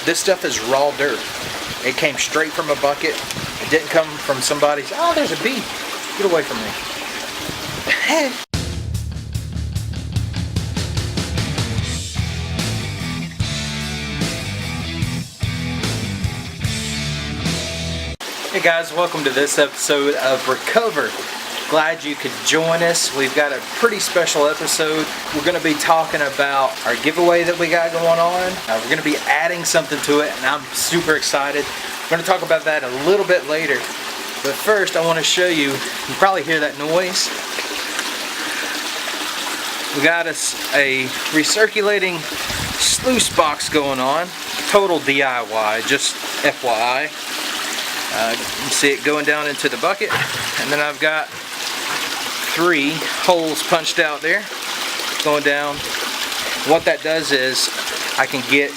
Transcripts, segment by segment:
This stuff is raw dirt. It came straight from a bucket. It didn't come from somebody's. Oh, there's a bee. Get away from me. Hey guys, welcome to this episode of Recover. Glad you could join us. We've got a pretty special episode. We're going to be talking about our giveaway that we got going on. We're going to be adding something to it, and I'm super excited. We're going to talk about that a little bit later. But first, I want to show you. You probably hear that noise. We got us a recirculating sluice box going on. Total DIY, just FYI. You can see it going down into the bucket, and then I've got 3 holes punched out there going down. What that does is I can get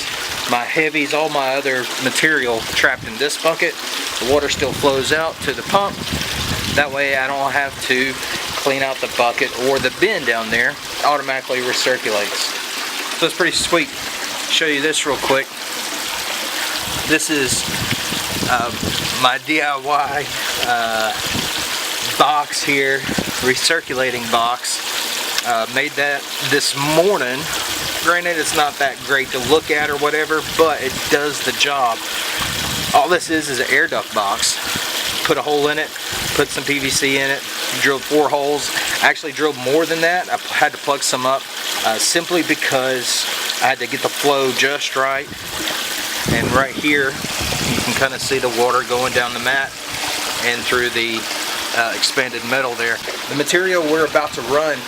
my heavies, all my other material trapped in this bucket. The water still flows out to the pump. That way I don't have to clean out the bucket or the bin down there. It automatically recirculates. So it's pretty sweet. Show you this real quick. This is my DIY box here, recirculating box. Made that this morning. Granted, it's not that great to look at or whatever, but it does the job. All this is an air duct box. Put a hole in it, put some PVC in it, drilled 4 holes. I actually drilled more than that. I had to plug some up simply because I had to get the flow just right. And right here, you can kind of see the water going down the mat and through the expanded metal there. The material we're about to run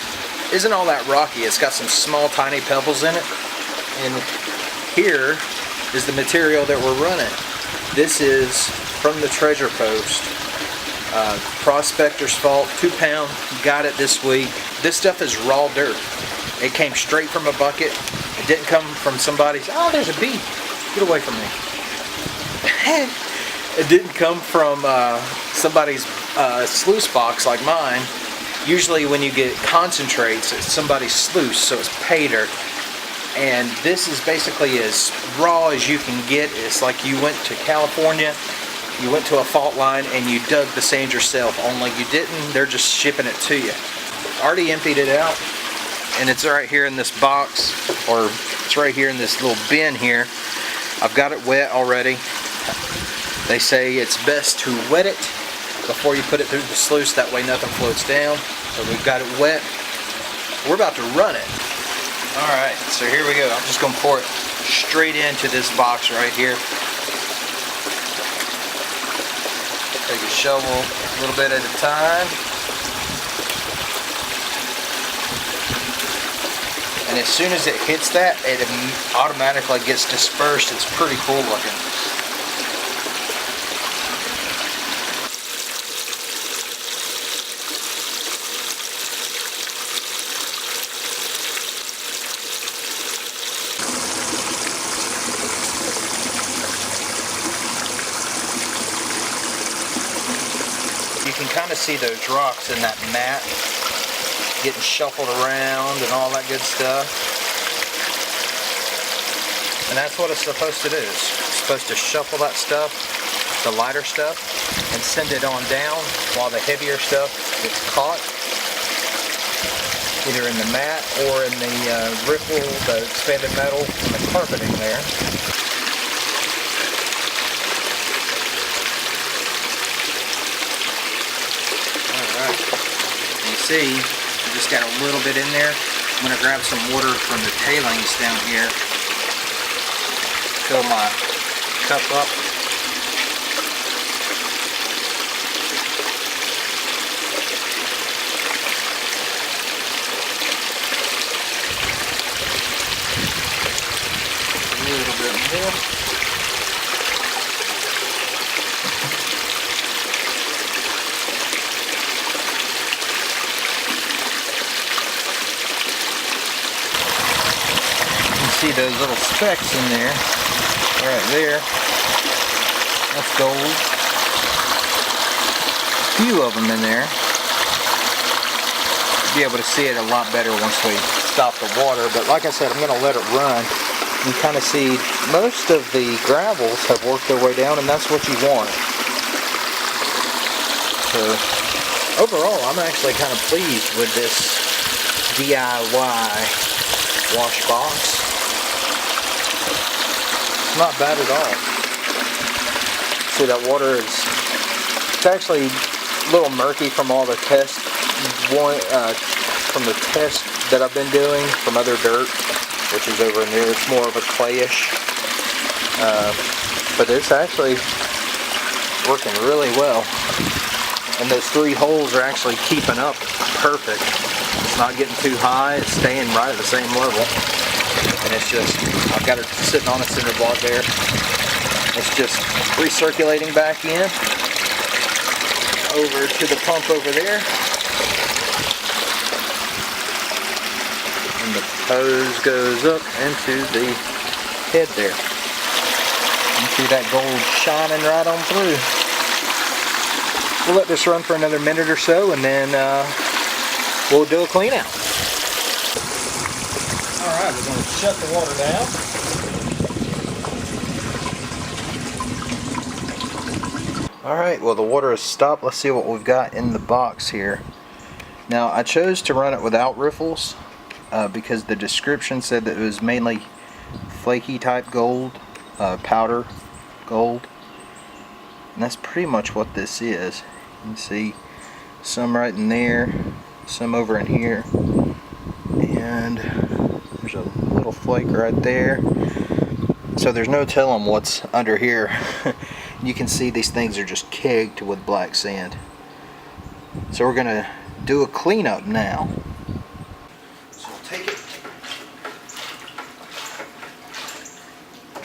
isn't all that rocky. It's got some small tiny pebbles in it. And here is the material that we're running. This is from the treasure post. Prospector's fault, 2 pound, got it this week. This stuff is raw dirt. It came straight from a bucket. It didn't come from somebody's. Oh, there's a bee. Get away from me. It didn't come from somebody's sluice box like mine. Usually when you get concentrates, it's somebody's sluice, so it's pay dirt. And this is basically as raw as you can get. It's like you went to California, you went to a fault line and you dug the sand yourself, only you didn't, they're just shipping it to you. Already emptied it out, and it's right here in this box, or it's right here in this little bin here. I've got it wet already. They say it's best to wet it before you put it through the sluice, that way nothing floats down. So we've got it wet. We're about to run it. Alright, so here we go. I'm just going to pour it straight into this box right here. Take a shovel a little bit at a time. And as soon as it hits that, it automatically gets dispersed. It's pretty cool looking. You can kind of see those rocks in that mat getting shuffled around and all that good stuff. And that's what it's supposed to do. It's supposed to shuffle that stuff, the lighter stuff, and send it on down while the heavier stuff gets caught either in the mat or in the ripple, the expanded metal, and the carpeting there. Alright, you see, I just got a little bit in there. I'm going to grab some water from the tailings down here. Fill my cup up. A little bit more. See those little specks in there, right there. That's gold. A few of them in there. You'll be able to see it a lot better once we stop the water. But like I said, I'm going to let it run. You kind of see most of the gravels have worked their way down, and that's what you want. So overall, I'm actually kind of pleased with this DIY wash box. It's not bad at all. See, that water is, it's actually a little murky from all the tests, from the test that I've been doing from other dirt, which is over in there. It's more of a clayish, but it's actually working really well. And those 3 holes are actually keeping up perfect. It's not getting too high, it's staying right at the same level. And it's just, I've got it sitting on a cinder block there. It's just recirculating back in over to the pump over there. And the hose goes up into the head there. You see that gold shining right on through. We'll let this run for another minute or so, and then we'll do a clean out. Alright, we're going to shut the water down. Alright, well the water has stopped. Let's see what we've got in the box here. Now I chose to run it without riffles because the description said that it was mainly flaky type gold, powder gold. And that's pretty much what this is. You can see some right in there, some over in here, and there's a little flake right there. So there's no telling what's under here. You can see these things are just caked with black sand. So we're gonna do a cleanup now. So we'll take it,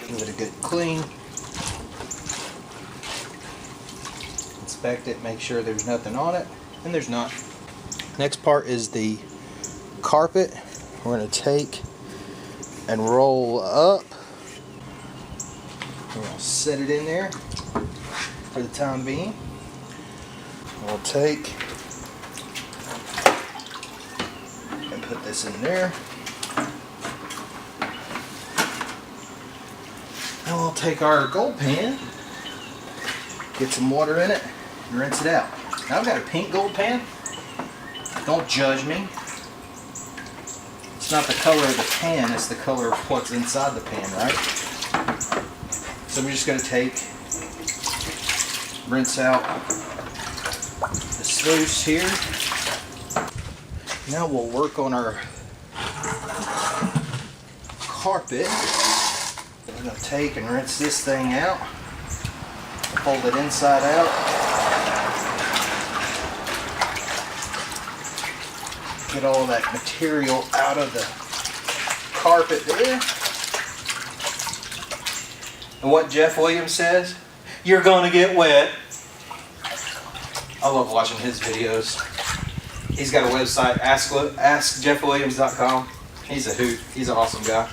give it a good clean. Inspect it, make sure there's nothing on it, and there's not. Next part is the carpet. We're going to take and roll up. We're going to set it in there for the time being. We'll take and put this in there. And we'll take our gold pan, get some water in it, and rinse it out. Now I've got a pink gold pan. Don't judge me. It's not the color of the pan, it's the color of what's inside the pan, right? So we're just going to take, rinse out the sluice here. Now we'll work on our carpet. We're going to take and rinse this thing out. Fold it inside out. Get all that material out of the carpet there. And what Jeff Williams says, you're gonna get wet. I love watching his videos. He's got a website, askjeffwilliams.com. He's a hoot. He's an awesome guy.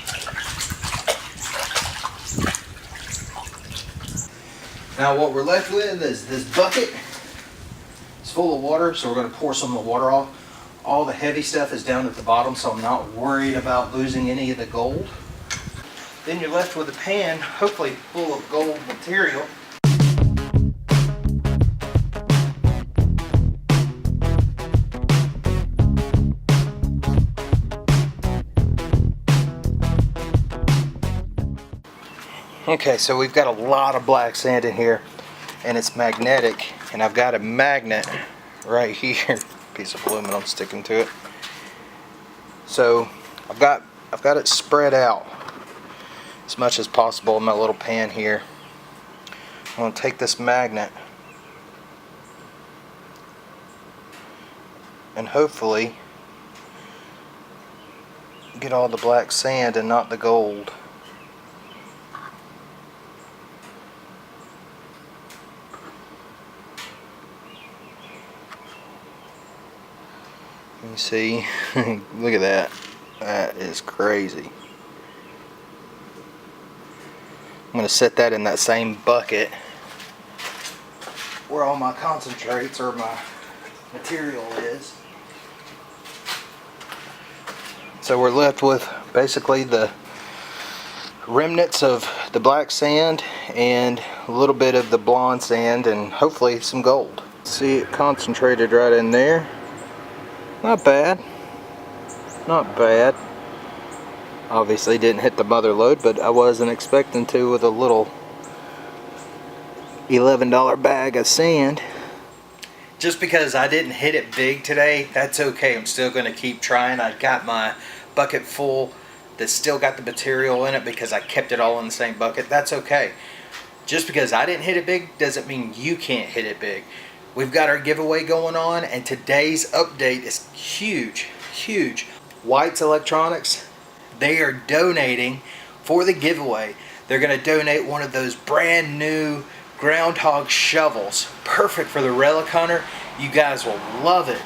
Now what we're left with is this bucket. It's full of water, so we're going to pour some of the water off. All the heavy stuff is down at the bottom, so I'm not worried about losing any of the gold. Then you're left with a pan, hopefully full of gold material. Okay, so we've got a lot of black sand in here, and it's magnetic, and I've got a magnet right here, piece of aluminum sticking to it. So I've got it spread out as much as possible in my little pan here. I'm going to take this magnet and hopefully get all the black sand and not the gold. You see, look at that. That is crazy. I'm going to set that in that same bucket where all my concentrates or my material is. So we're left with basically the remnants of the black sand and a little bit of the blonde sand and hopefully some gold. See it concentrated right in there. Not bad. Not bad. Obviously didn't hit the mother lode, but I wasn't expecting to with a little $11 bag of sand. Just because I didn't hit it big today, that's okay. I'm still going to keep trying. I got my bucket full that's still got the material in it because I kept it all in the same bucket. That's okay. Just because I didn't hit it big doesn't mean you can't hit it big. We've got our giveaway going on, and today's update is huge, huge. White's Electronics, they are donating for the giveaway. They're going to donate one of those brand new groundhog shovels, perfect for the relic hunter. You guys will love it.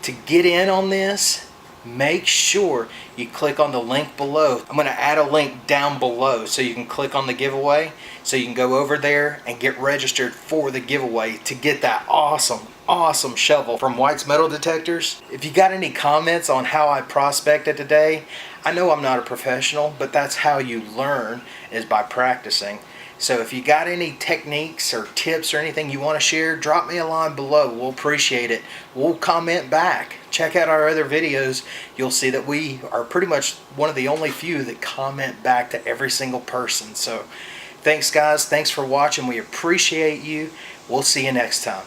To get in on this, make sure you click on the link below. I'm going to add a link down below so you can click on the giveaway, so you can go over there and get registered for the giveaway to get that awesome shovel from White's Metal Detectors. If you got any comments on how I prospected today, I know I'm not a professional, but that's how you learn, is by practicing. So if you got any techniques or tips or anything you want to share, drop me a line below. We'll appreciate it. We'll comment back. Check out our other videos. You'll see that we are pretty much one of the only few that comment back to every single person. So thanks guys. Thanks for watching. We appreciate you. We'll see you next time.